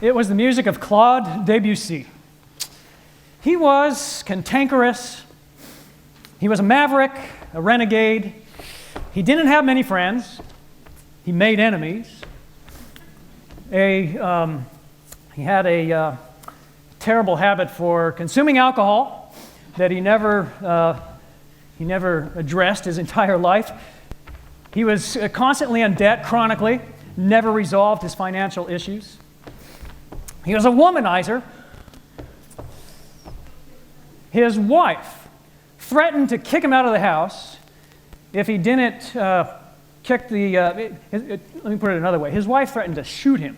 It was the music of Claude Debussy. He was cantankerous. He was a maverick, a renegade. He didn't have many friends. He made enemies. He had a terrible habit for consuming alcohol that he never addressed his entire life. He was constantly in debt, chronically, never resolved his financial issues. He was a womanizer. His wife threatened to kick him out of the house if he didn't kick the... let me put it another way. His wife threatened to shoot him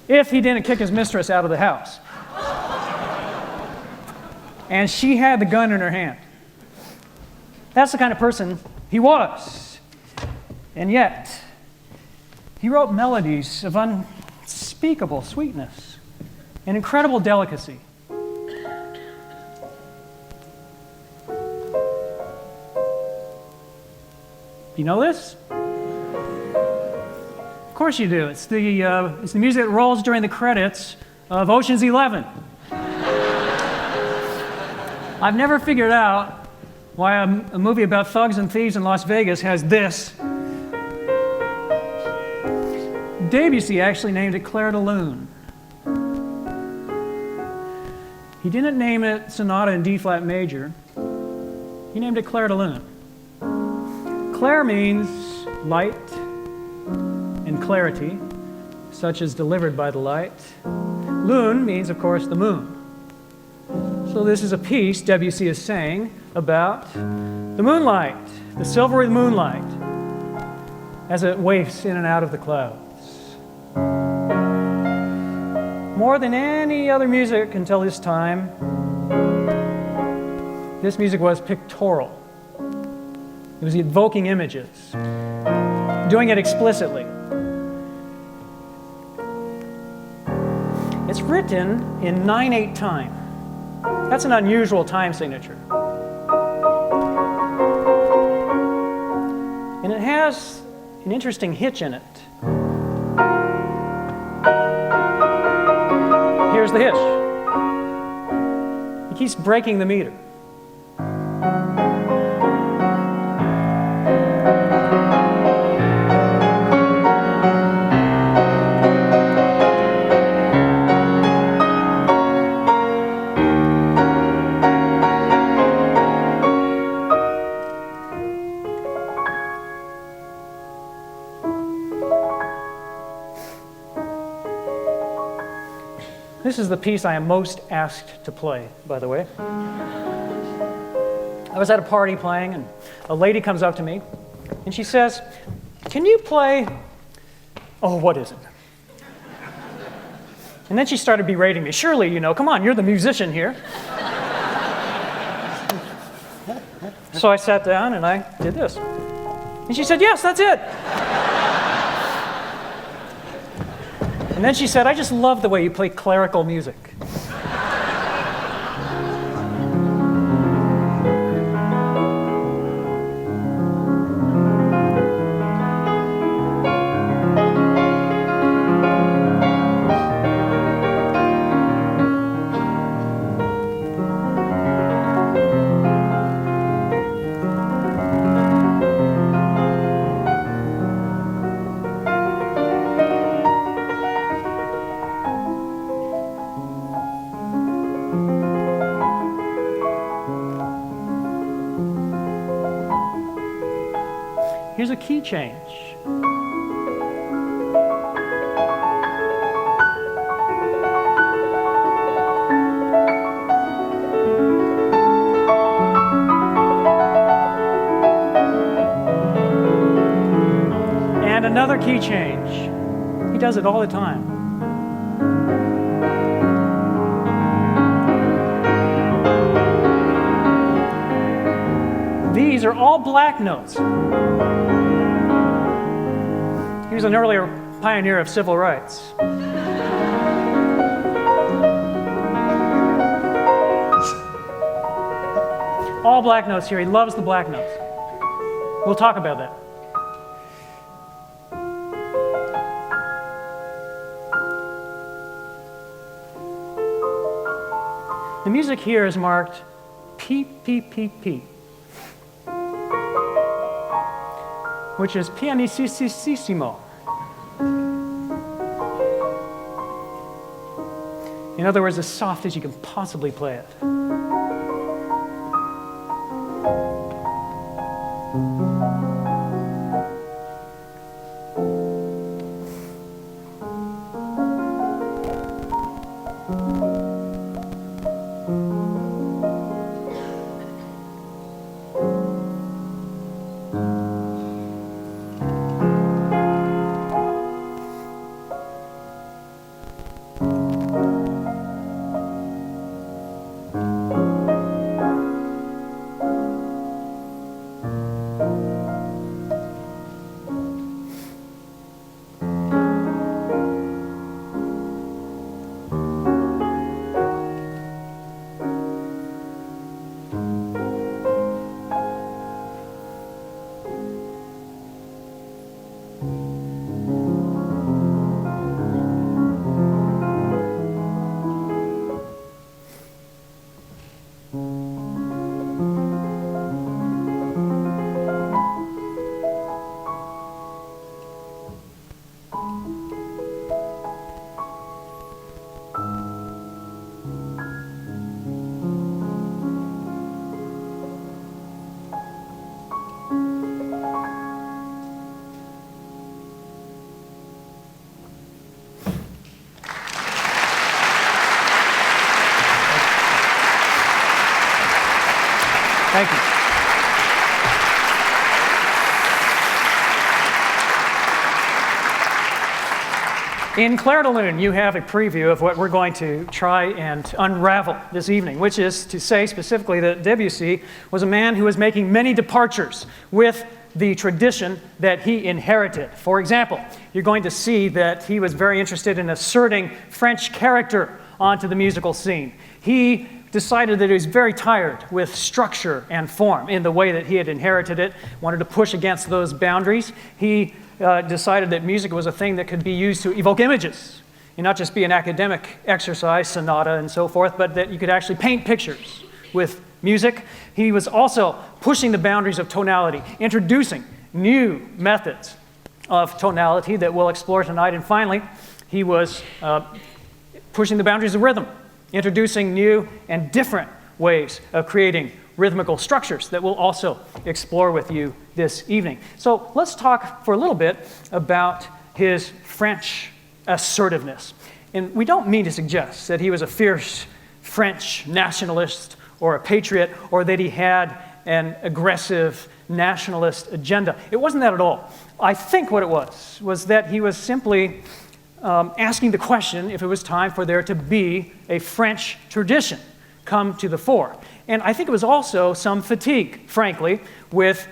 if he didn't kick his mistress out of the house. And she had the gun in her hand. That's the kind of person he was. And yet, he wrote melodies of unspeakable sweetness and incredible delicacy. You know this? Of course you do. It's the music that rolls during the credits of Ocean's 11. I've never figured out why a movie about thugs and thieves in Las Vegas has this. Debussy actually named it Clair de Lune. He didn't name it Sonata in D-flat major. He named it Clair de Lune. Clair means light, and clarity, such as delivered by the light. Lune means, of course, the moon. So this is a piece Debussy is saying about the moonlight, the silvery moonlight, as it wafts in and out of the clouds. More than any other music until this time, this music was pictorial. It was evoking images, doing it explicitly. It's written in 9/8 time. That's an unusual time signature. And it has an interesting hitch in it. Here's the hitch. He keeps breaking the meter. This is the piece I am most asked to play, by the way. I was at a party playing, and a lady comes up to me, and she says, "Can you play, oh, what is it?" And then she started berating me. "Surely, you know, come on, you're the musician here." So I sat down and I did this. And she said, "Yes, that's it." And then she said, "I just love the way you play clerical music." Here's a key change. And another key change. He does it all the time. These are all black notes. He was an earlier pioneer of civil rights. All black notes here. He loves the black notes. We'll talk about that. The music here is marked P, P, P, P, which is pianissimo. In other words, as soft as you can possibly play it. In Clair de Lune, you have a preview of what we're going to try and unravel this evening, which is to say specifically that Debussy was a man who was making many departures with the tradition that he inherited. For example, you're going to see that he was very interested in asserting French character onto the musical scene. He decided that he was very tired with structure and form in the way that he had inherited it, wanted to push against those boundaries. He decided that music was a thing that could be used to evoke images, and not just be an academic exercise, sonata and so forth, but that you could actually paint pictures with music. He was also pushing the boundaries of tonality, introducing new methods of tonality that we'll explore tonight. And finally, he was pushing the boundaries of rhythm, introducing new and different ways of creating rhythmical structures that we'll also explore with you this evening. So let's talk for a little bit about his French assertiveness. And we don't mean to suggest that he was a fierce French nationalist or a patriot, or that he had an aggressive nationalist agenda. It wasn't that at all. I think what it was that he was simply asking the question if it was time for there to be a French tradition come to the fore. And I think it was also some fatigue, frankly, with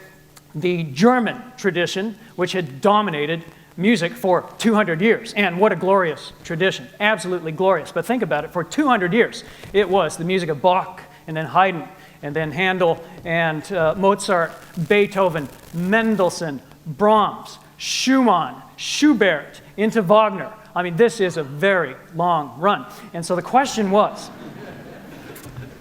the German tradition, which had dominated music for 200 years. And what a glorious tradition, absolutely glorious. But think about it, for 200 years, it was the music of Bach, and then Haydn, and then Handel, and Mozart, Beethoven, Mendelssohn, Brahms, Schumann, Schubert, into Wagner. I mean, this is a very long run. And so the question was,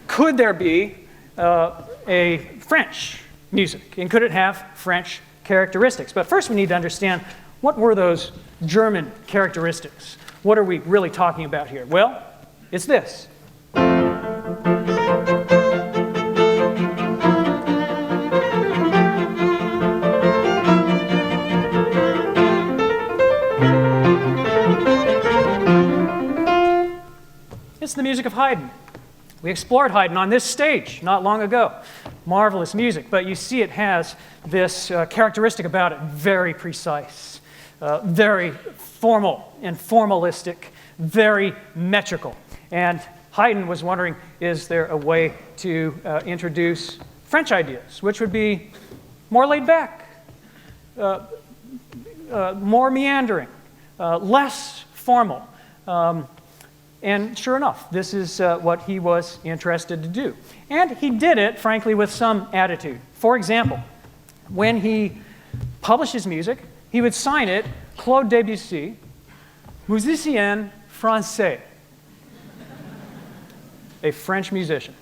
could there be a French music? And could it have French characteristics? But first we need to understand, what were those German characteristics? What are we really talking about here? Well, it's this. It's the music of Haydn. We explored Haydn on this stage not long ago. Marvelous music, but you see it has this characteristic about it, very precise, very formal and formalistic, very metrical. And Haydn was wondering, is there a way to introduce French ideas, which would be more laid back, more meandering, less formal. And sure enough, this is what he was interested to do. And he did it, frankly, with some attitude. For example, when he published his music, he would sign it Claude Debussy, musicien français, a French musician.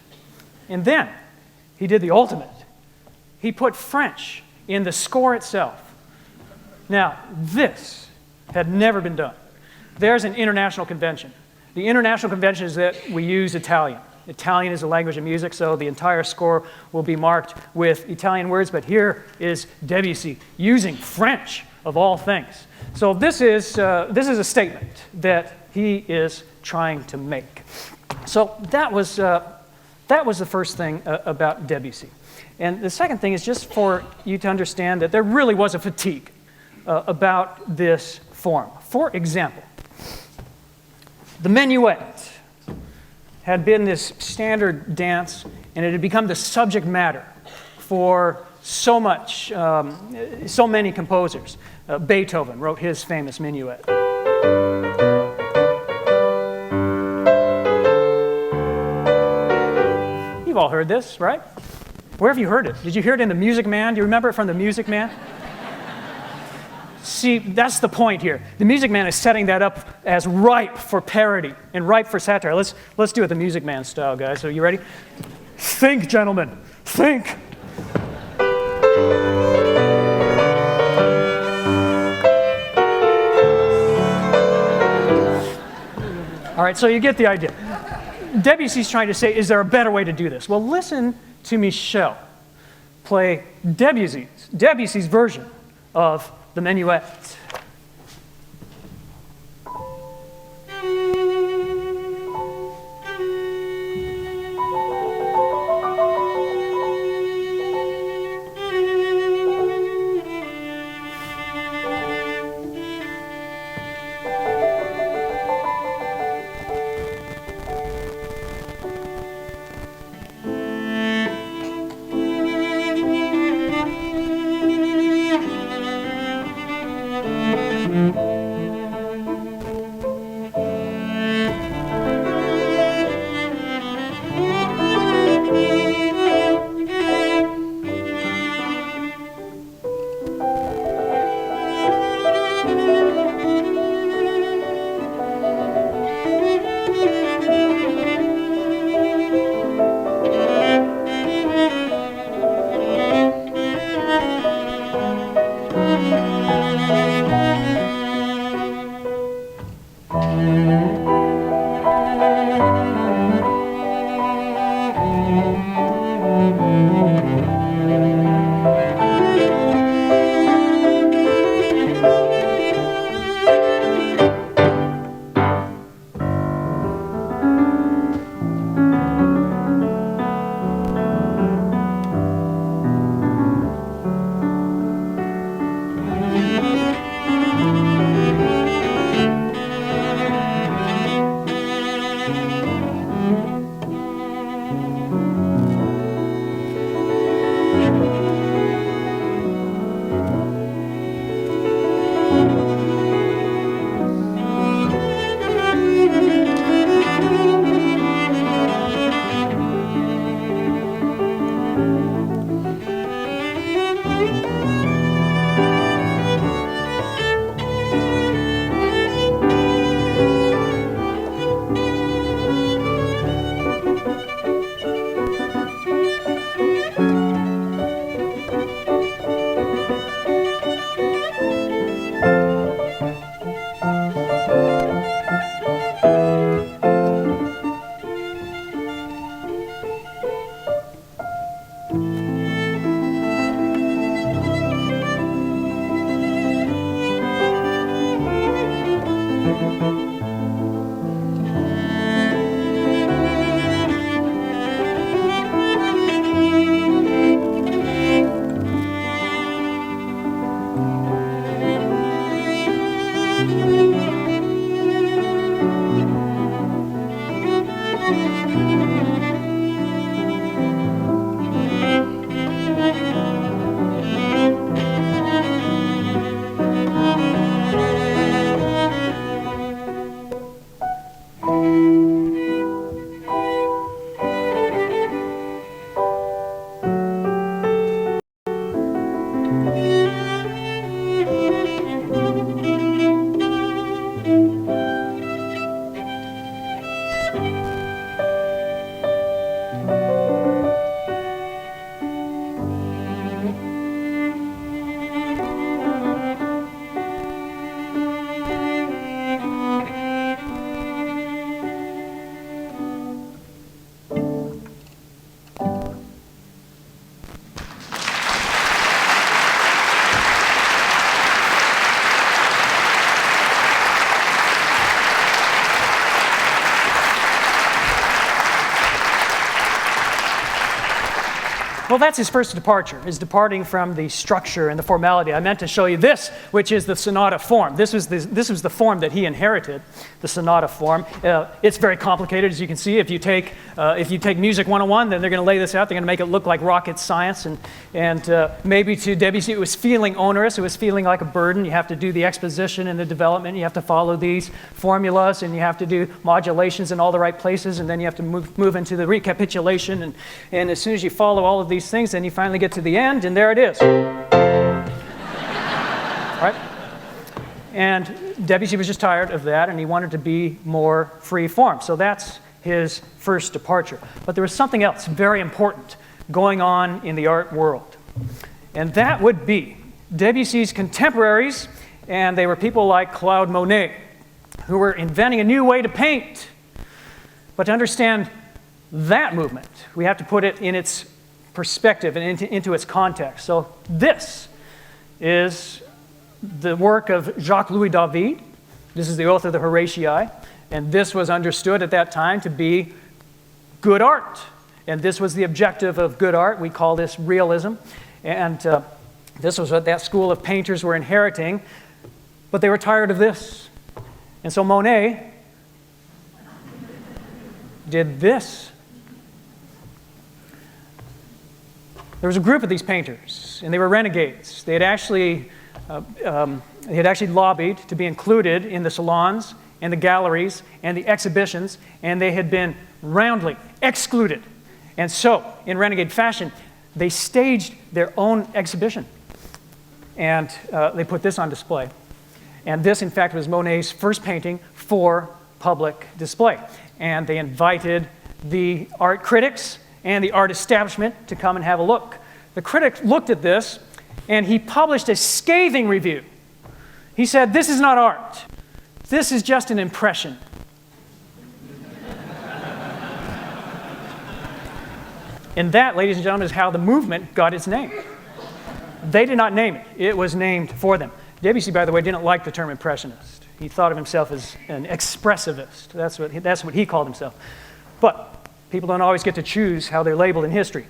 And then he did the ultimate. He put French in the score itself. Now, this had never been done. There's an international convention. The international convention is that we use Italian. Italian is the language of music, so the entire score will be marked with Italian words, but here is Debussy using French, of all things. So this is a statement that he is trying to make. So that was the first thing about Debussy. And the second thing is just for you to understand that there really was a fatigue about this form. For example, the minuet had been this standard dance, and it had become the subject matter for so many composers. Beethoven wrote his famous minuet. You've all heard this, right? Where have you heard it? Did you hear it in The Music Man? Do you remember it from The Music Man? See, that's the point here. The Music Man is setting that up as ripe for parody and ripe for satire. Let's do it the Music Man style, guys. So you ready? Think, gentlemen. Think. All right, so you get the idea. Debussy's trying to say, is there a better way to do this? Well, listen to Michel play Debussy's version of the minuet. Well, that's his first departure, is departing from the structure and the formality. I meant to show you this, which is the sonata form. This was the form that he inherited, the sonata form. It's very complicated, as you can see. If you take Music 101, then they're going to lay this out. They're going to make it look like rocket science. And maybe to Debussy, it was feeling onerous. It was feeling like a burden. You have to do the exposition and the development. You have to follow these formulas, and you have to do modulations in all the right places, and then you have to move into the recapitulation. And as soon as you follow all of these things, then you finally get to the end, and there it is. Right? And Debussy was just tired of that, and he wanted to be more free form. So that's his first departure. But there was something else very important going on in the art world. And that would be Debussy's contemporaries, and they were people like Claude Monet, who were inventing a new way to paint. But to understand that movement, we have to put it in its perspective and into its context. So this is the work of Jacques-Louis David. This is the Oath of the Horatii, and this was understood at that time to be good art. And this was the objective of good art. We call this realism. And this was what that school of painters were inheriting, but they were tired of this. And so Monet did this. There was a group of these painters, and they were renegades. They had actually lobbied to be included in the salons and the galleries and the exhibitions, and they had been roundly excluded. And so, in renegade fashion, they staged their own exhibition, and they put this on display. And this, in fact, was Monet's first painting for public display. And they invited the art critics and the art establishment to come and have a look. The critic looked at this, and he published a scathing review. He said, "This is not art. This is just an impression." And that, ladies and gentlemen, is how the movement got its name. They did not name it. It was named for them. Debussy, by the way, didn't like the term impressionist. He thought of himself as an expressivist. That's what he called himself. But people don't always get to choose how they're labeled in history.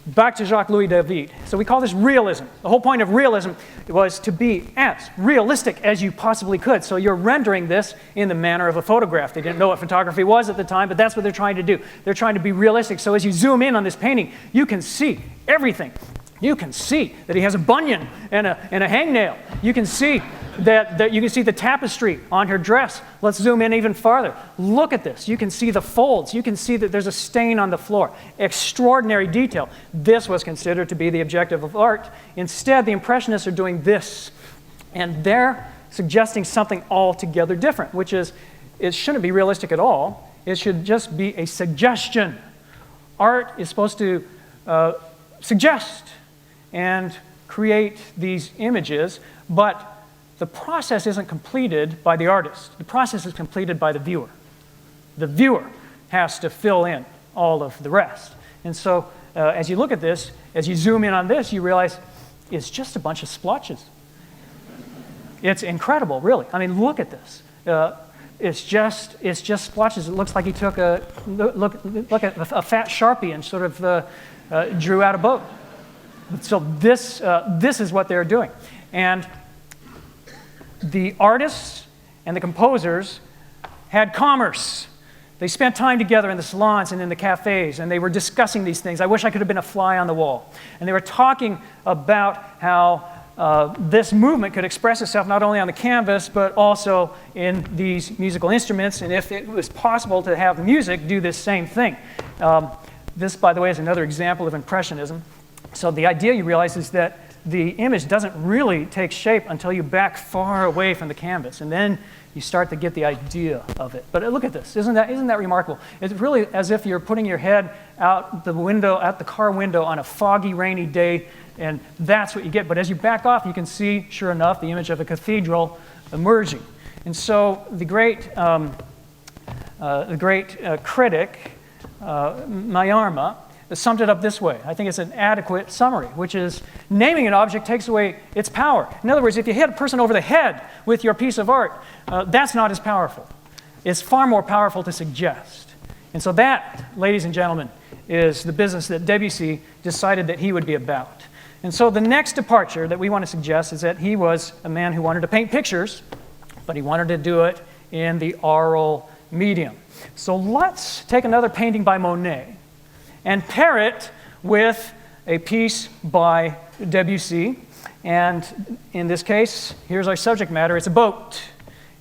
Back to Jacques-Louis David. So we call this realism. The whole point of realism was to be as realistic as you possibly could. So you're rendering this in the manner of a photograph. They didn't know what photography was at the time, but that's what they're trying to do. They're trying to be realistic. So as you zoom in on this painting, you can see everything. You can see that he has a bunion and a hangnail. You can see that you can see the tapestry on her dress. Let's zoom in even farther. Look at this. You can see the folds. You can see that there's a stain on the floor. Extraordinary detail. This was considered to be the objective of art. Instead, the Impressionists are doing this. And they're suggesting something altogether different, which is it shouldn't be realistic at all. It should just be a suggestion. Art is supposed to suggest and create these images, but the process isn't completed by the artist. The process is completed by the viewer. The viewer has to fill in all of the rest. And so as you look at this, as you zoom in on this, you realize it's just a bunch of splotches. It's incredible, really. I mean, look at this. It's just watch as it looks like he took look at a fat Sharpie and sort of drew out a boat. So this is what they're doing. And the artists and the composers had commerce. They spent time together in the salons and in the cafes, and they were discussing these things. I wish I could have been a fly on the wall. And they were talking about how this movement could express itself not only on the canvas, but also in these musical instruments, and if it was possible to have music do this same thing. This, by the way, is another example of Impressionism. So the idea, you realize, is that the image doesn't really take shape until you back far away from the canvas, and then you start to get the idea of it. But look at this. Isn't that remarkable? It's really as if you're putting your head out the window, out the car window on a foggy, rainy day, and that's what you get. But as you back off, you can see, sure enough, the image of a cathedral emerging. And so the great critic, Mayarma, summed it up this way. I think it's an adequate summary, which is naming an object takes away its power. In other words, if you hit a person over the head with your piece of art, that's not as powerful. It's far more powerful to suggest. And so that, ladies and gentlemen, is the business that Debussy decided that he would be about. And so the next departure that we want to suggest is that he was a man who wanted to paint pictures, but he wanted to do it in the oral medium. So let's take another painting by Monet and pair it with a piece by Debussy. And in this case, here's our subject matter. It's a boat.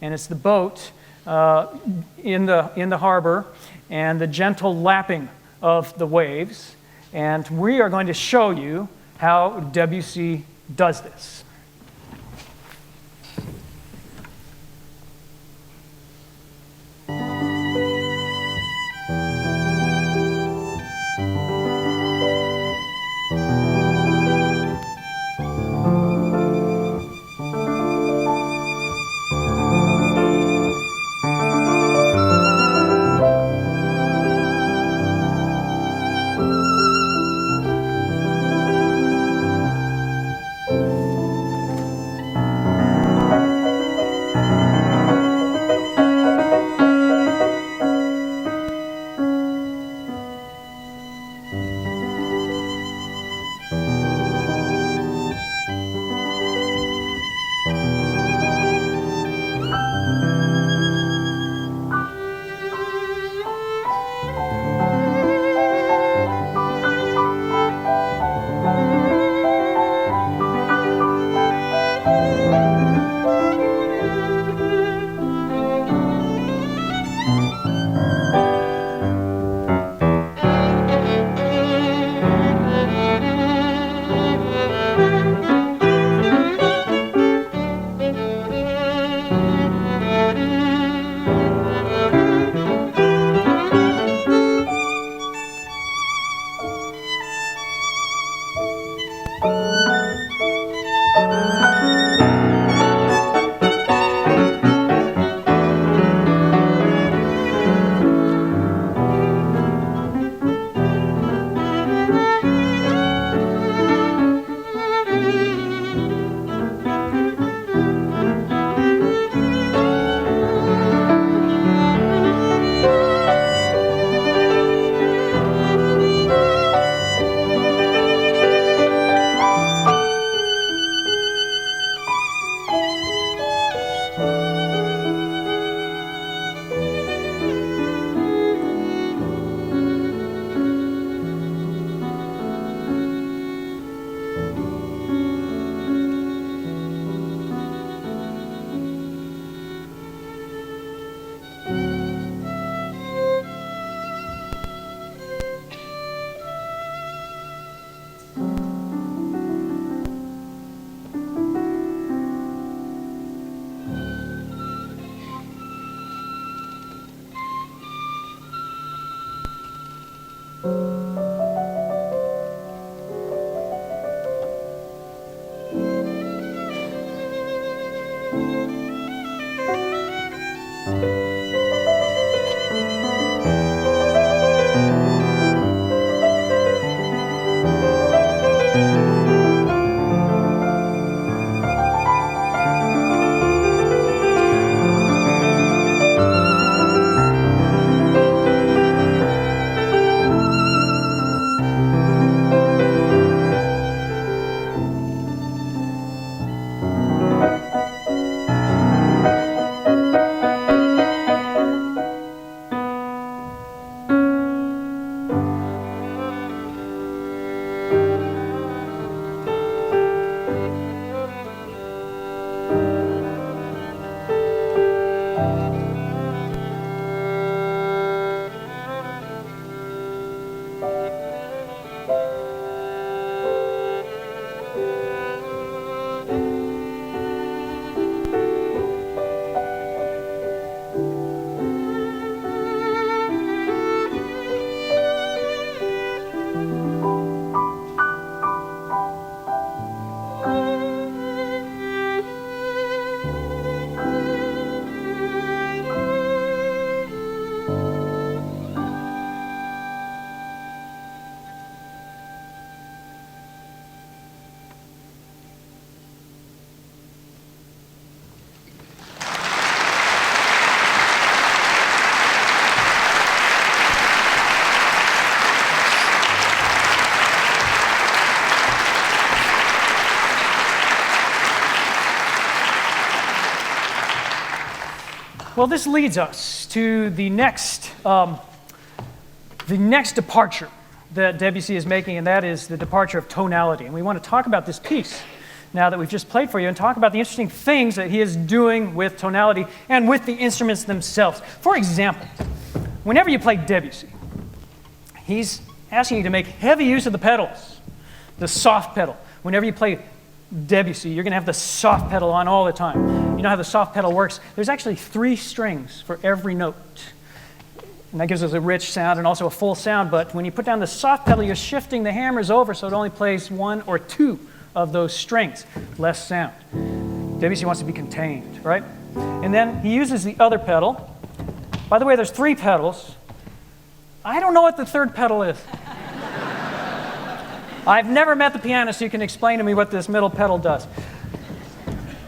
And it's the boat in the harbor and the gentle lapping of the waves. And we are going to show you how Debussy does this. Well, this leads us to the next departure that Debussy is making, and that is the departure of tonality. And we want to talk about this piece now that we've just played for you and talk about the interesting things that he is doing with tonality and with the instruments themselves. For example, whenever you play Debussy, he's asking you to make heavy use of the pedals, the soft pedal. Whenever you play Debussy, you're going to have the soft pedal on all the time. You know how the soft pedal works? There's actually 3 strings for every note. And that gives us a rich sound and also a full sound. But when you put down the soft pedal, you're shifting the hammers over so it only plays 1 or 2 of those strings. Less sound. Debussy wants to be contained, right? And then he uses the other pedal. By the way, there's 3 pedals. I don't know what the 3rd pedal is. I've never met the pianist who can explain to me what this middle pedal does.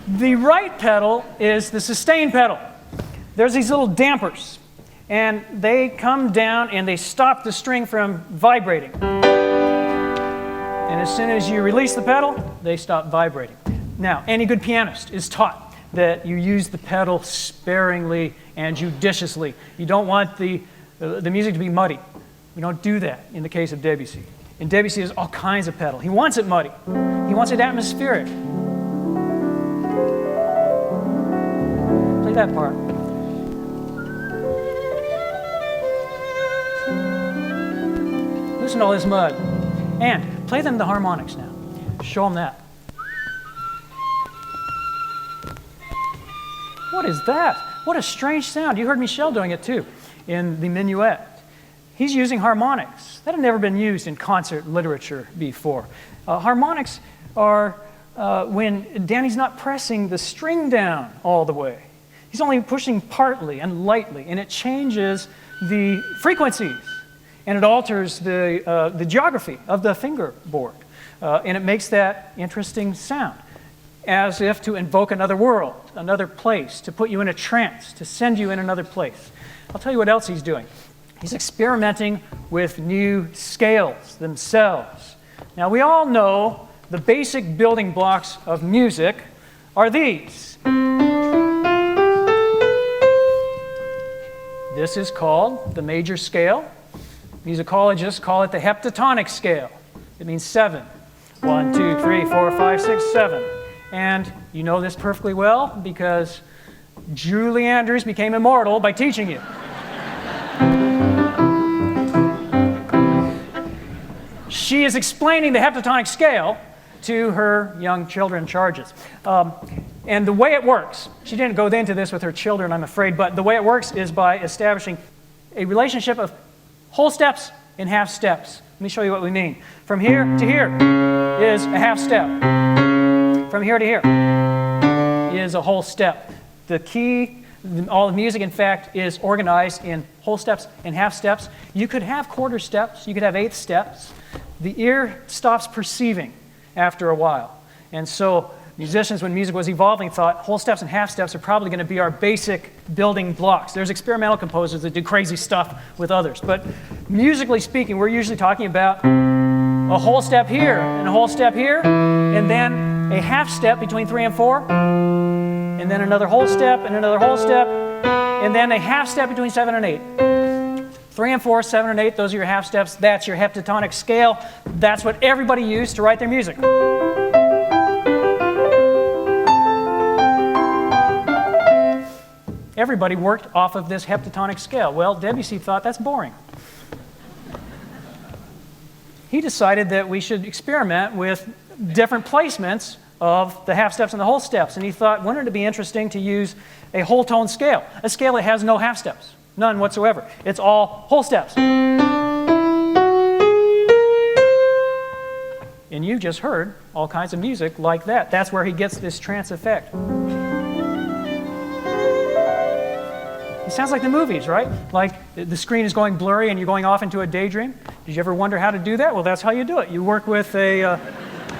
The right pedal is the sustain pedal. There's these little dampers, and they come down and they stop the string from vibrating. And as soon as you release the pedal, they stop vibrating. Now, any good pianist is taught that you use the pedal sparingly and judiciously. You don't want the music to be muddy. We don't do that in the case of Debussy. And Debussy has all kinds of pedal. He wants it muddy. He wants it atmospheric. Play that part. Listen to all this mud. And play them the harmonics now. Show them that. What is that? What a strange sound. You heard Michel doing it too in the minuet. He's using harmonics. That had never been used in concert literature before. Harmonics are when Danny's not pressing the string down all the way. He's only pushing partly and lightly, and it changes the frequencies, and it alters the geography of the fingerboard, and it makes that interesting sound, as if to invoke another world, another place, to put you in a trance, to send you in another place. I'll tell you what else he's doing. He's experimenting with new scales themselves. Now, we all know the basic building blocks of music are these. This is called the major scale. Musicologists call it the heptatonic scale. It means 7. 1, 2, 3, 4, 5, 6, 7. And you know this perfectly well because Julie Andrews became immortal by teaching you. She is explaining the heptatonic scale to her young children charges. And the way it works, she didn't go into this with her children, I'm afraid, but the way it works is by establishing a relationship of whole steps and half steps. Let me show you what we mean. From here to here is a half step. From here to here is a whole step. The key, all of music, in fact, is organized in whole steps and half steps. You could have quarter steps. You could have eighth steps. The ear stops perceiving after a while. And so musicians, when music was evolving, thought whole steps and half steps are probably going to be our basic building blocks. There's experimental composers that do crazy stuff with others. But musically speaking, we're usually talking about a whole step here and a whole step here, and then a half step between 3 and 4, and then another whole step and another whole step, and then a half step between 7 and 8. 3 and 4, 7 and 8, those are your half steps. That's your heptatonic scale. That's what everybody used to write their music. everybody worked off of this heptatonic scale. Well, Debussy thought that's boring. He decided that we should experiment with different placements of the half steps and the whole steps. And he thought, wouldn't it be interesting to use a whole tone scale, a scale that has no half steps, none whatsoever. It's all whole steps. And you just heard all kinds of music like that. That's where he gets this trance effect. It sounds like the movies, right? Like the screen is going blurry and you're going off into a daydream. Did you ever wonder how to do that? Well, that's how you do it. You work with a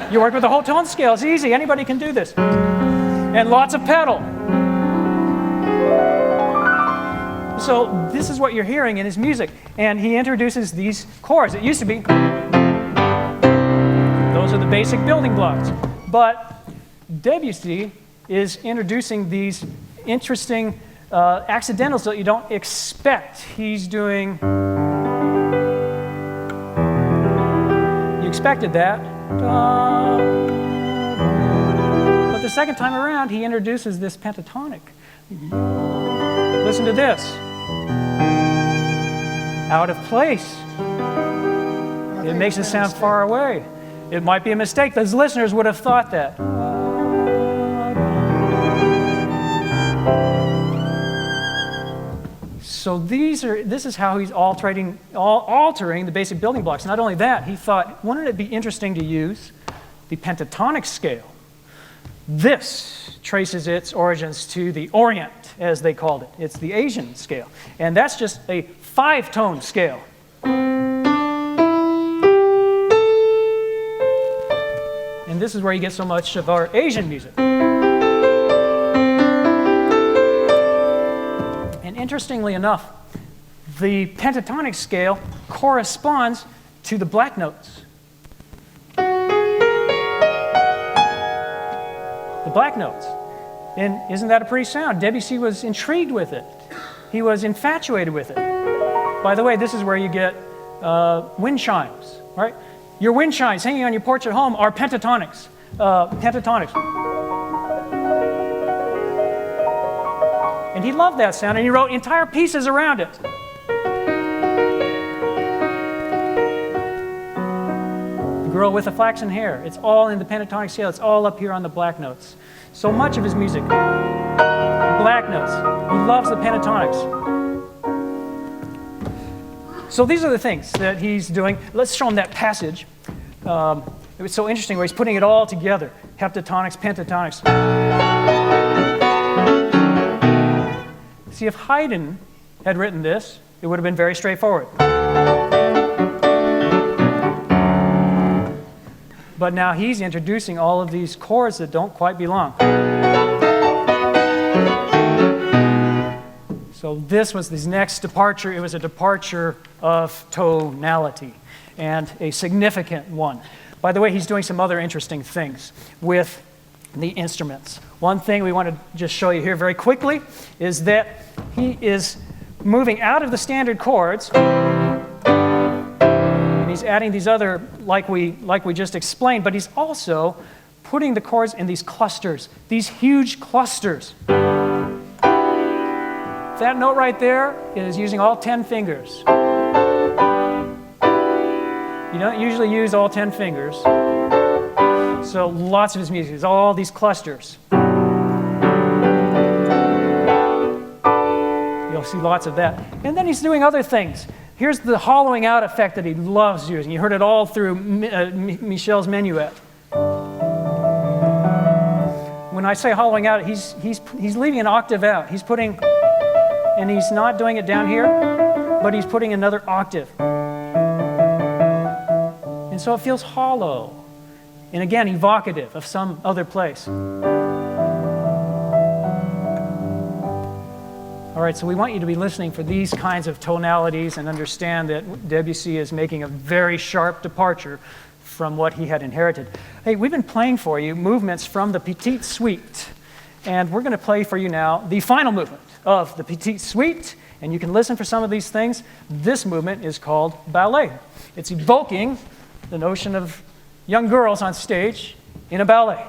whole tone scale. It's easy. Anybody can do this. And lots of pedal. So this is what you're hearing in his music. And he introduces these chords. It used to be, those are the basic building blocks. But Debussy is introducing these interesting accidentals that you don't expect. He's doing, you expected that. But the second time around, he introduces this pentatonic. Listen to this. Out of place. It makes it sound far away. It might be a mistake. Those listeners would have thought that. So this is how he's altering the basic building blocks. Not only that, he thought, wouldn't it be interesting to use the pentatonic scale? This traces its origins to the Orient, as they called it. It's the Asian scale. And that's just a 5-tone scale. And this is where you get so much of our Asian music. And interestingly enough, the pentatonic scale corresponds to the black notes. The black notes. And isn't that a pretty sound? Debussy was intrigued with it. He was infatuated with it. By the way, this is where you get wind chimes, right? Your wind chimes hanging on your porch at home are pentatonics. And he loved that sound, and he wrote entire pieces around it. The Girl with the Flaxen Hair. It's all in the pentatonic scale. It's all up here on the black notes. So much of his music, black notes. He loves the pentatonics. So these are the things that he's doing. Let's show him that passage. It was so interesting where he's putting it all together. Heptatonics, pentatonics. See, if Haydn had written this, it would have been very straightforward. But now he's introducing all of these chords that don't quite belong. So this was his next departure. It was a departure of tonality, and a significant one. By the way, he's doing some other interesting things with the instruments. One thing we want to just show you here very quickly is that he is moving out of the standard chords, and he's adding these other, like we just explained, but he's also putting the chords in these clusters, these huge clusters. That note right there is using all 10 fingers. You don't usually use all 10 fingers. So lots of his music is all these clusters. You'll see lots of that. And then he's doing other things. Here's the hollowing out effect that he loves using. You heard it all through Michel's Minuet. When I say hollowing out, he's leaving an octave out. He's putting, and he's not doing it down here, but he's putting another octave. And so it feels hollow. And again, evocative of some other place. All right, so we want you to be listening for these kinds of tonalities and understand that Debussy is making a very sharp departure from what he had inherited. Hey, we've been playing for you movements from the Petite Suite. And we're going to play for you now the final movement of the Petite Suite. And you can listen for some of these things. This movement is called ballet. It's evoking the notion of young girls on stage in a ballet.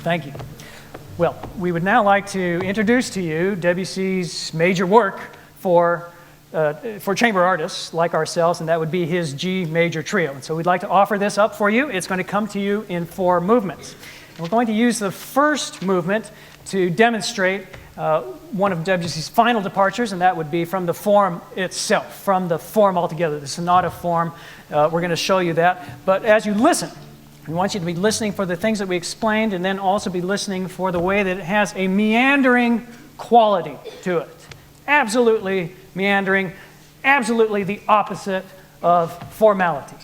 Thank you. Well, we would now like to introduce to you Debussy's major work for chamber artists like ourselves, and that would be his G major trio. And so we'd like to offer this up for you. It's going to come to you in 4 movements. And we're going to use the first movement to demonstrate one of Debussy's final departures, and that would be from the form itself, from the form altogether, the sonata form. We're going to show you that. But as you listen, we want you to be listening for the things that we explained, and then also be listening for the way that it has a meandering quality to it. Absolutely meandering, absolutely the opposite of formality.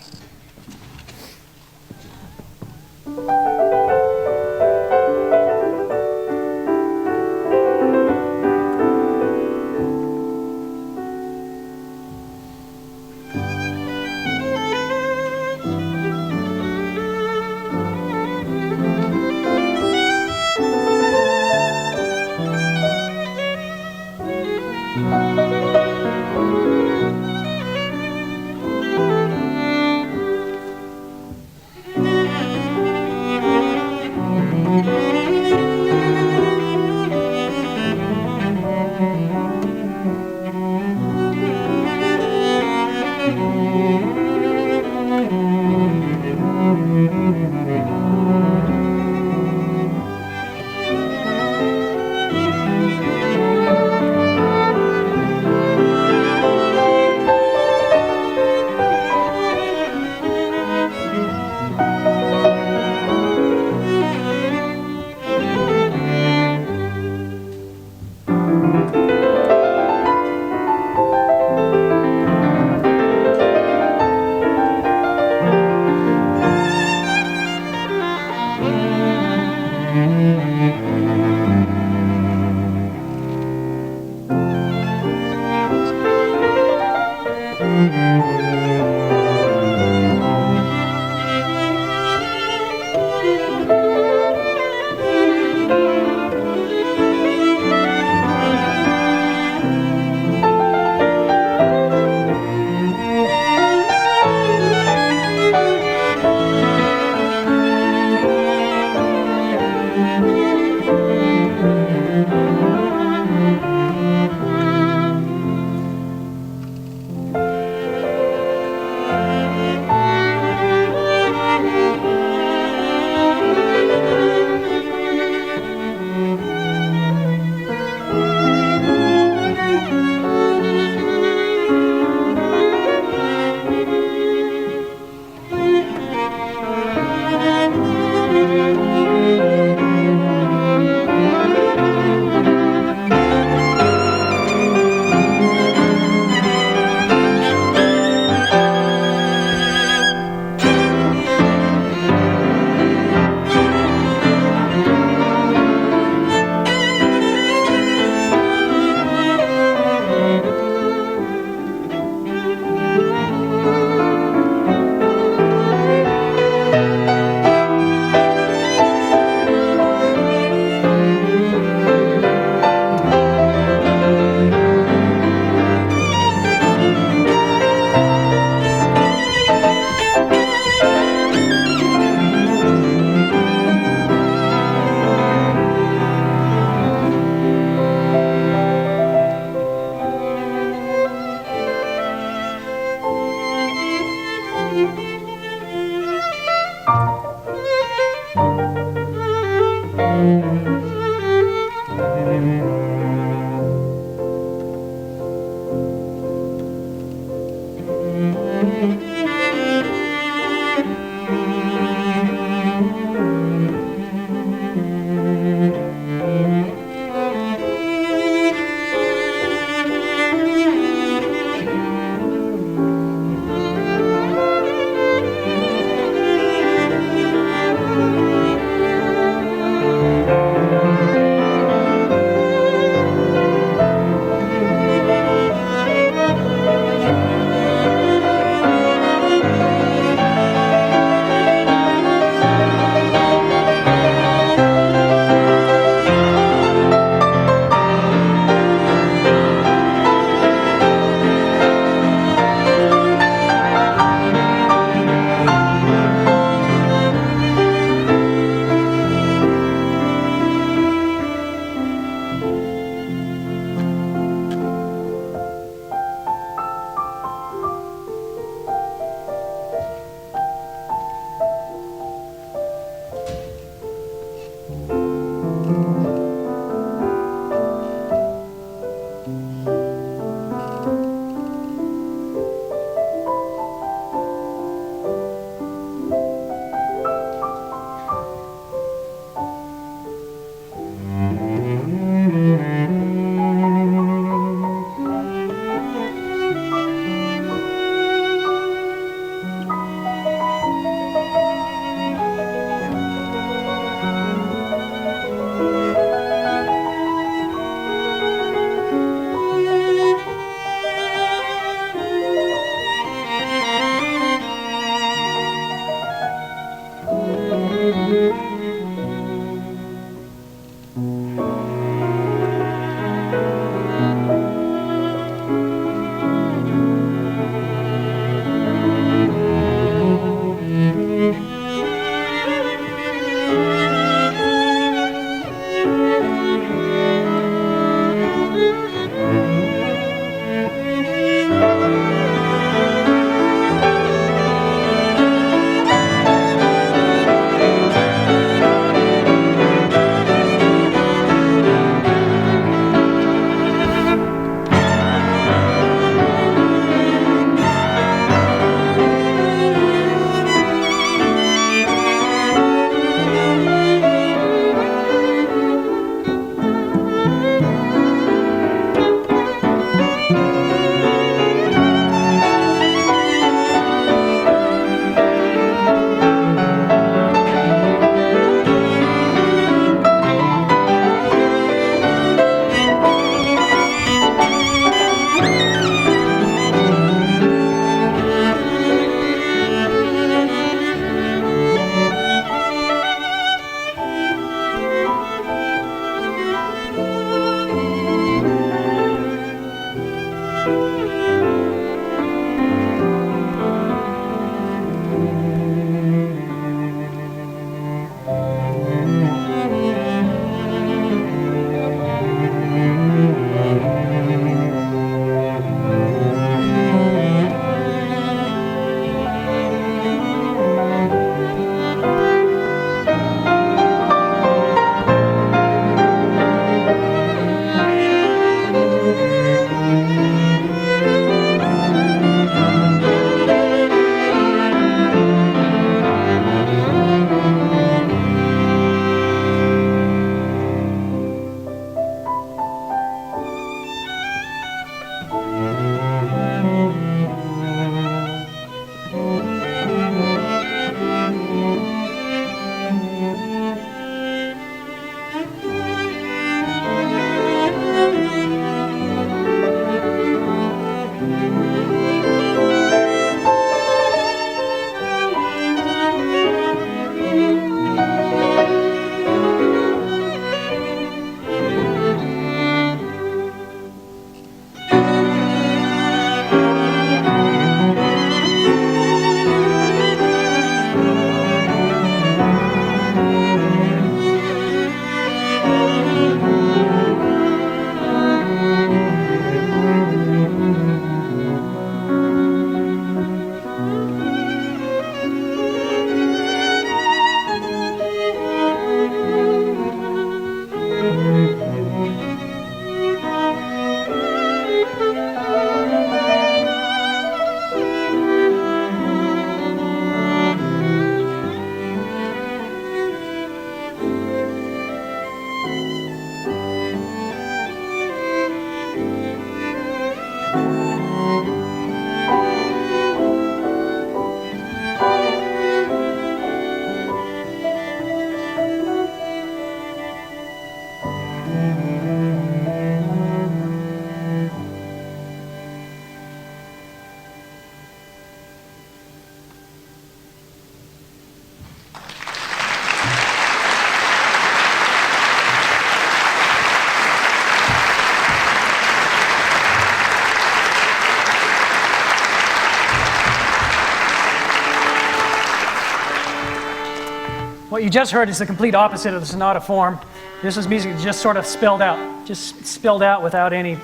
What you just heard is the complete opposite of the sonata form. This is music that just sort of spilled out without any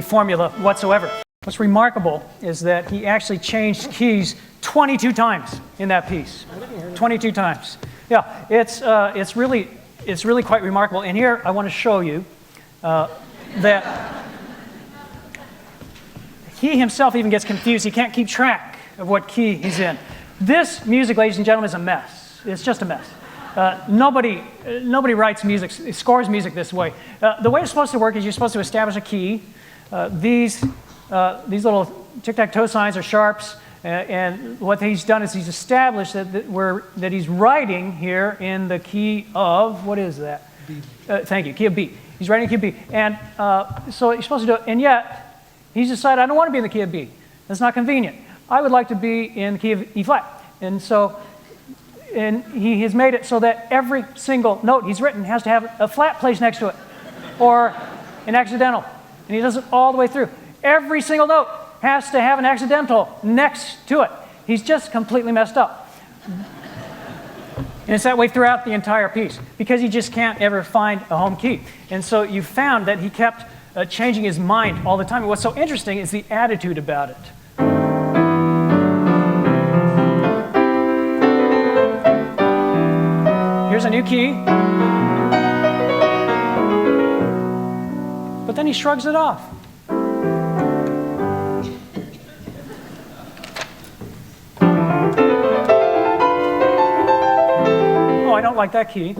formula whatsoever. What's remarkable is that he actually changed keys 22 times in that piece. 22 times. Yeah, it's really quite remarkable. And here I want to show you that he himself even gets confused. He can't keep track of what key he's in. This music, ladies and gentlemen, is a mess. It's just a mess. Nobody writes music, scores music this way. The way it's supposed to work is you're supposed to establish a key. These little tic-tac-toe signs are sharps, and what he's done is he's established that he's writing here in the key of, what is that? B. Thank you, key of B. He's writing key of B, and so you're supposed to do it, and yet he's decided, I don't want to be in the key of B. That's not convenient. I would like to be in the key of E flat, and he has made it so that every single note he's written has to have a flat place next to it, or an accidental, and he does it all the way through. Every single note has to have an accidental next to it. He's just completely messed up. And it's that way throughout the entire piece, because he just can't ever find a home key. And so you found that he kept changing his mind all the time. And what's so interesting is the attitude about it. Here's a new key. But then he shrugs it off. Oh, I don't like that key.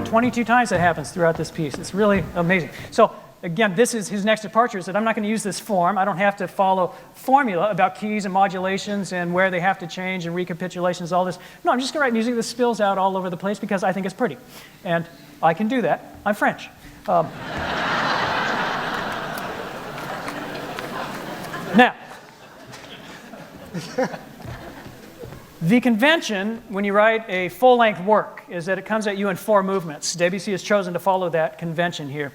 22 times that happens throughout this piece. It's really amazing. So again, this is his next departure, is that I'm not going to use this form. I don't have to follow formula about keys and modulations and where they have to change and recapitulations, all this. No, I'm just going to write music that spills out all over the place because I think it's pretty. And I can do that. I'm French. Now, the convention when you write a full-length work is that it comes at you in 4 movements. Debussy has chosen to follow that convention here.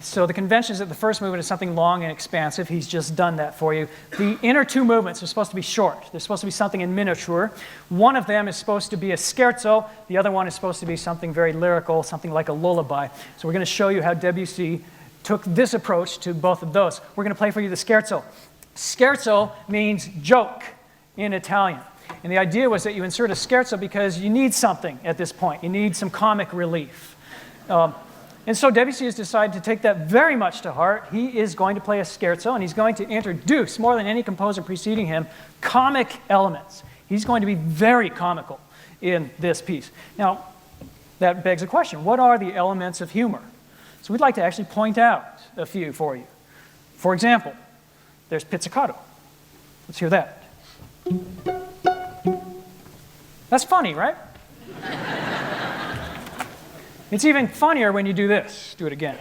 So the convention is that the first movement is something long and expansive. He's just done that for you. The inner 2 movements are supposed to be short. They're supposed to be something in miniature. One of them is supposed to be a scherzo. The other one is supposed to be something very lyrical, something like a lullaby. So we're going to show you how Debussy took this approach to both of those. We're going to play for you the scherzo. Scherzo means joke in Italian. And the idea was that you insert a scherzo because you need something at this point. You need some comic relief. And so Debussy has decided to take that very much to heart. He is going to play a scherzo, and he's going to introduce, more than any composer preceding him, comic elements. He's going to be very comical in this piece. Now, that begs a question. What are the elements of humor? So we'd like to actually point out a few for you. For example, there's pizzicato. Let's hear that. That's funny, right? It's even funnier when you do this. Do it again.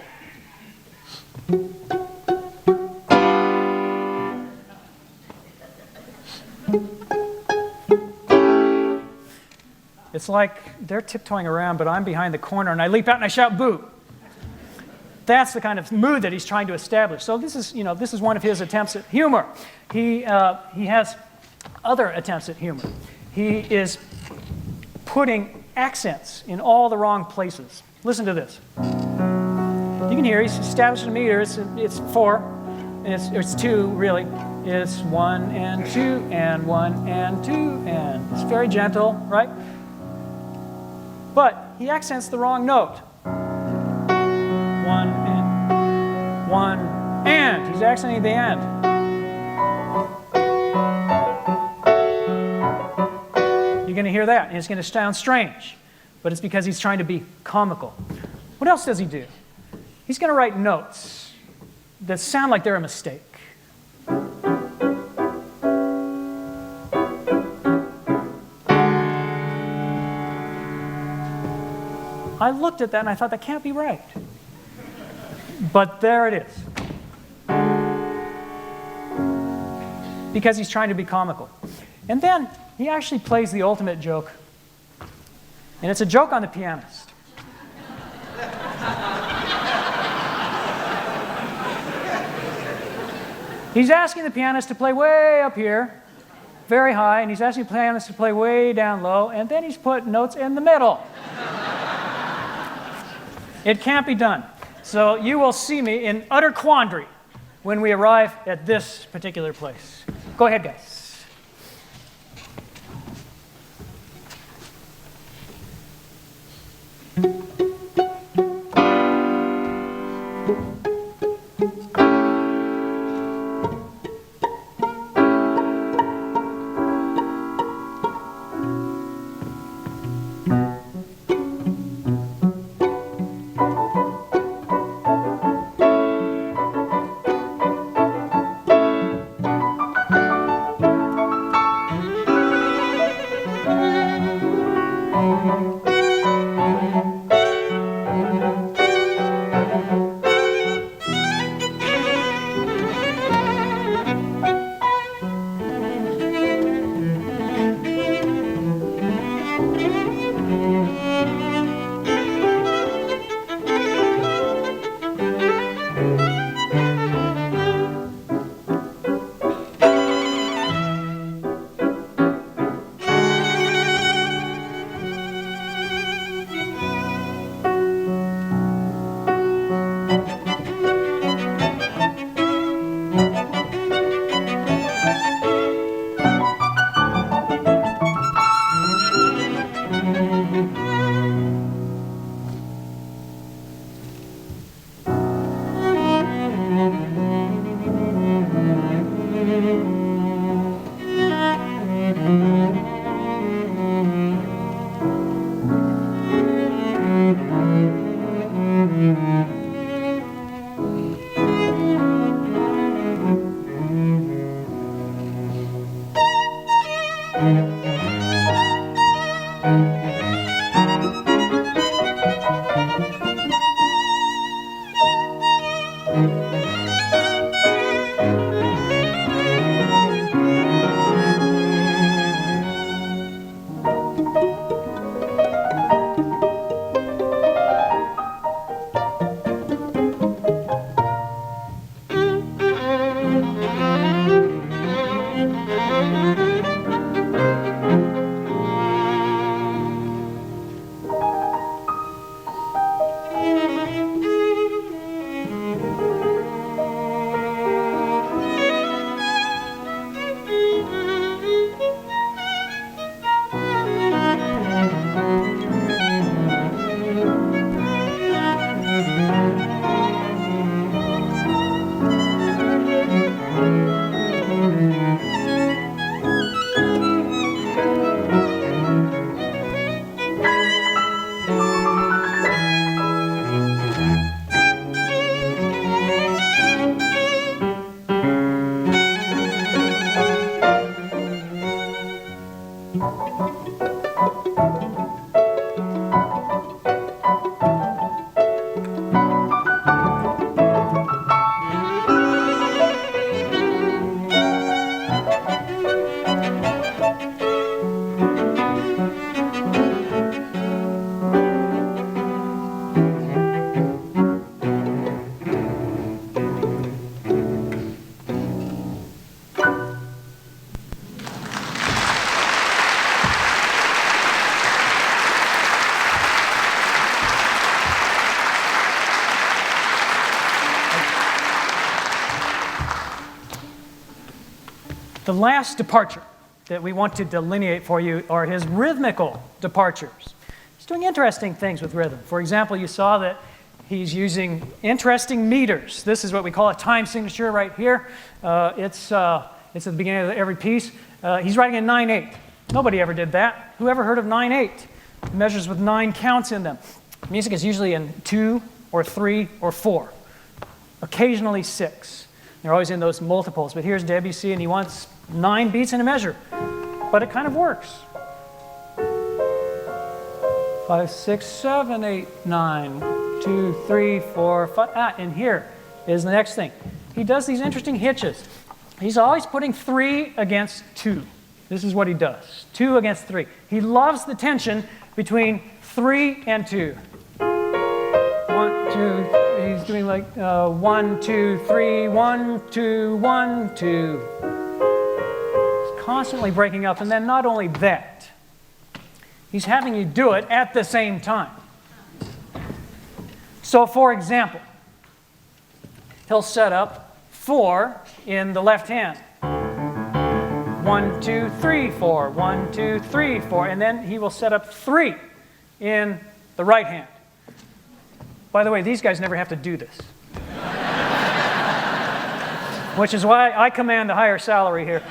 It's like they're tiptoeing around, but I'm behind the corner, and I leap out and I shout, boo. That's the kind of mood that he's trying to establish. So this is one of his attempts at humor. He has other attempts at humor. He is putting accents in all the wrong places. Listen to this. You can hear he's establishing a meter. It's 4, and it's 2 really. It's 1 and 2 and 1 and 2 and it's very gentle, right? But he accents the wrong note. 1 and 1 and. He's accenting the end. You're going to hear that, and it's going to sound strange, but it's because he's trying to be comical. What else does he do? He's going to write notes that sound like they're a mistake. I looked at that and I thought, that can't be right. But there it is. Because he's trying to be comical. And then he actually plays the ultimate joke. And it's a joke on the pianist. He's asking the pianist to play way up here very high, and he's asking pianists to play way down low, and then he's put notes in the middle. It can't be done. So you will see me in utter quandary when we arrive at this particular place. Go ahead, guys. The last departure that we want to delineate for you are his rhythmical departures. He's doing interesting things with rhythm. For example, you saw that he's using interesting meters. This is what we call a time signature right here. It's at the beginning of every piece. He's writing in 9/8. Nobody ever did that. Who ever heard of 9/8? Measures with 9 counts in them. Music is usually in 2 or 3 or 4, occasionally 6. They're always in those multiples. But here's Debussy, and he wants 9 beats in a measure. But it kind of works. 5, 6, 7, 8, 9, 2, 3, 4, 5. And here is the next thing. He does these interesting hitches. He's always putting 3 against 2. This is what he does. 2 against 3. He loves the tension between 3 and 2. 1, 2, he's doing like 1, 2, 3, 1, 2, 1, 2. It's constantly breaking up, and then not only that, he's having you do it at the same time. So, for example, he'll set up 4 in the left hand. 1, 2, 3, 4. 1, 2, 3, 4. And then he will set up 3 in the right hand. By the way, these guys never have to do this. Which is why I command a higher salary here.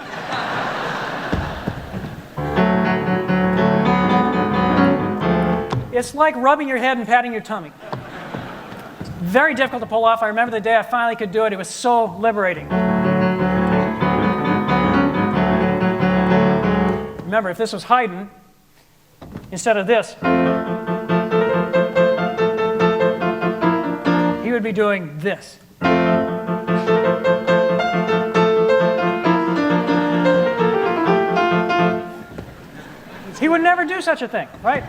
It's like rubbing your head and patting your tummy. Very difficult to pull off. I remember the day I finally could do it. It was so liberating. Remember, if this was Haydn, instead of this, he would be doing this. He would never do such a thing, right?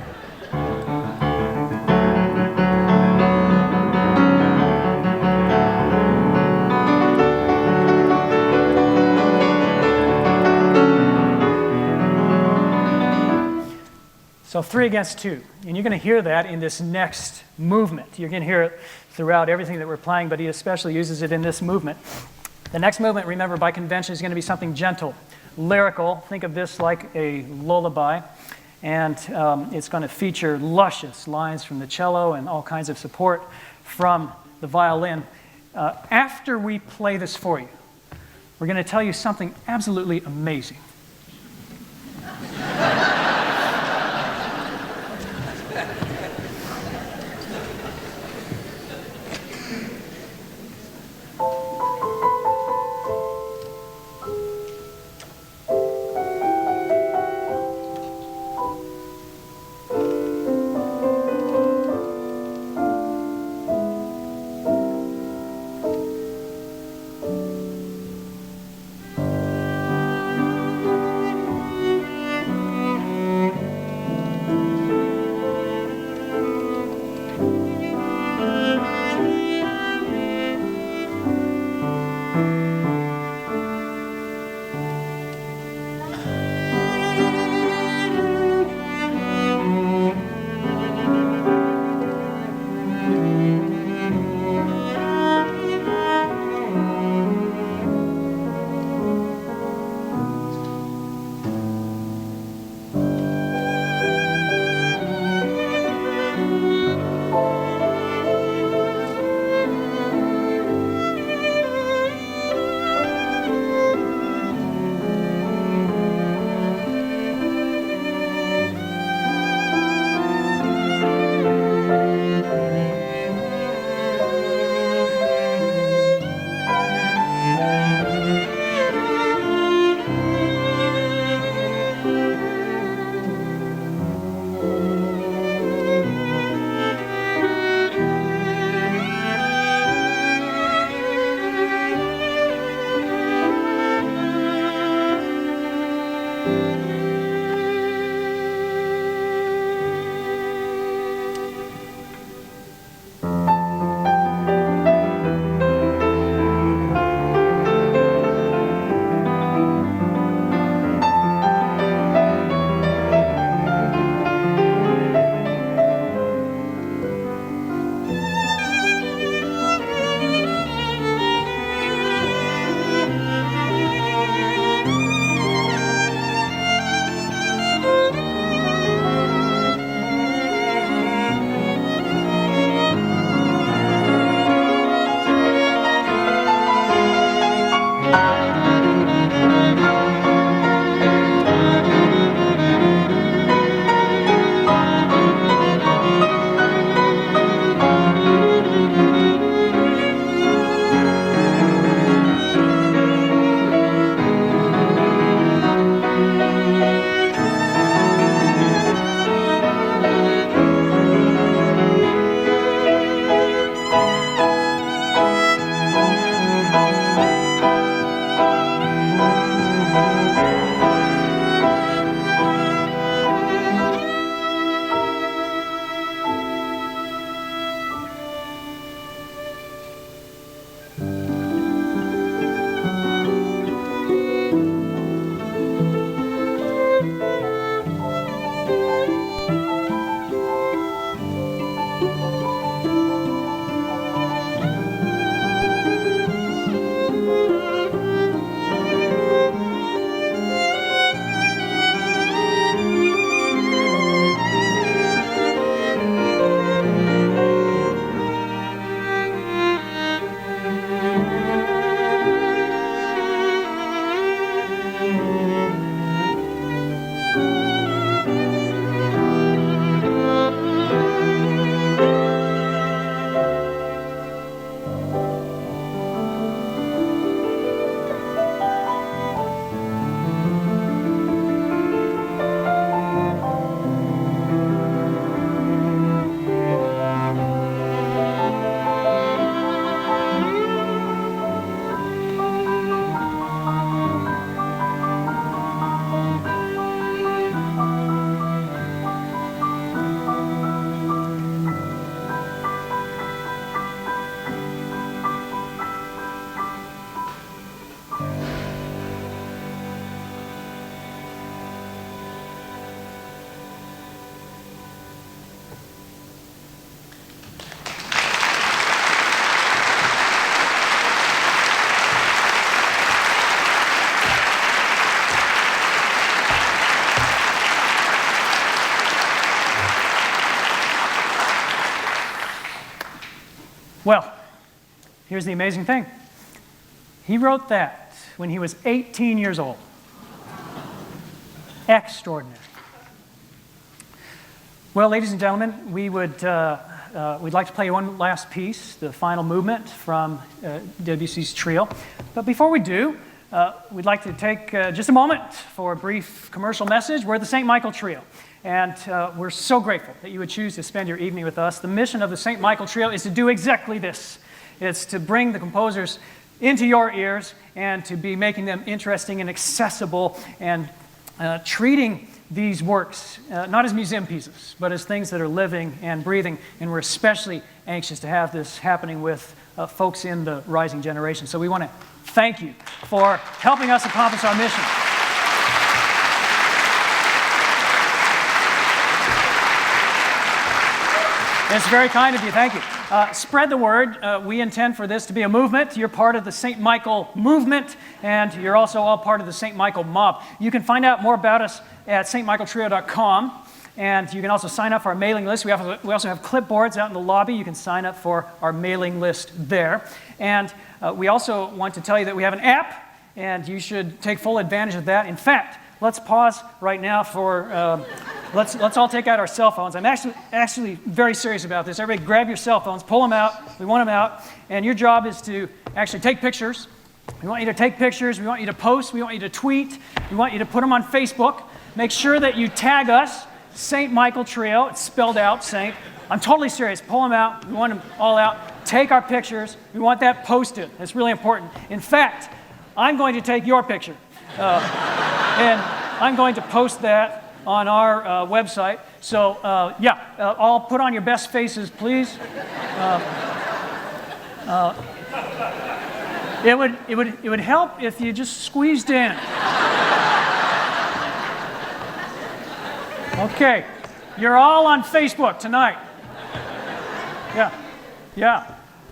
So 3 against 2. And you're going to hear that in this next movement. You're going to hear it throughout everything that we're playing, but he especially uses it in this movement. The next movement, remember, by convention, is going to be something gentle, lyrical. Think of this like a lullaby. And it's going to feature luscious lines from the cello and all kinds of support from the violin. After we play this for you, we're going to tell you something absolutely amazing. here's the amazing thing. He wrote that when he was 18 years old. Extraordinary. Well, ladies and gentlemen, we'd like to play one last piece, the final movement from Debussy's trio. But before we do, we'd like to take just a moment for a brief commercial message. We're the St. Michael Trio, and we're so grateful that you would choose to spend your evening with us. The mission of the St. Michael Trio is to do exactly this. It's to bring the composers into your ears and to be making them interesting and accessible and treating these works not as museum pieces, but as things that are living and breathing. And we're especially anxious to have this happening with folks in the rising generation. So we want to thank you for helping us accomplish our mission. It's very kind of you. Thank you. Spread the word. We intend for this to be a movement. You're part of the St. Michael movement, and you're also all part of the St. Michael mob. You can find out more about us at stmichaeltrio.com, and you can also sign up for our mailing list. We also have clipboards out in the lobby. You can sign up for our mailing list there. And we also want to tell you that we have an app, and you should take full advantage of that. In fact, let's pause right now for... Let's all take out our cell phones. I'm actually very serious about this. Everybody grab your cell phones, pull them out. We want them out. And your job is to actually take pictures. We want you to take pictures. We want you to post. We want you to tweet. We want you to put them on Facebook. Make sure that you tag us, St. Michael Trio. It's spelled out, Saint. I'm totally serious. Pull them out. We want them all out. Take our pictures. We want that posted. It's really important. In fact, I'm going to take your picture. And I'm going to post that on our website. So, all put on your best faces, please. It would help if you just squeezed in. Okay, you're all on Facebook tonight. Yeah.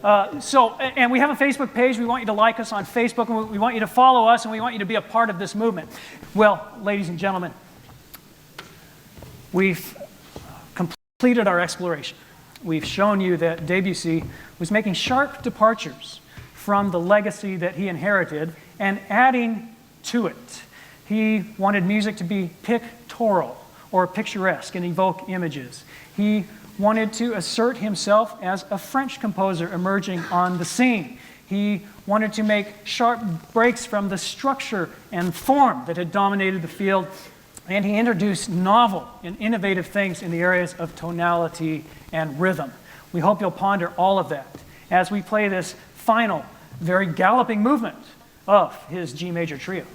And we have a Facebook page. We want you to like us on Facebook, and we want you to follow us, and we want you to be a part of this movement. Well, ladies and gentlemen, we've completed our exploration. We've shown you that Debussy was making sharp departures from the legacy that he inherited and adding to it. He wanted music to be pictorial or picturesque and evoke images. He wanted to assert himself as a French composer emerging on the scene. He wanted to make sharp breaks from the structure and form that had dominated the field. And he introduced novel and innovative things in the areas of tonality and rhythm. We hope you'll ponder all of that as we play this final, very galloping movement of his G major trio.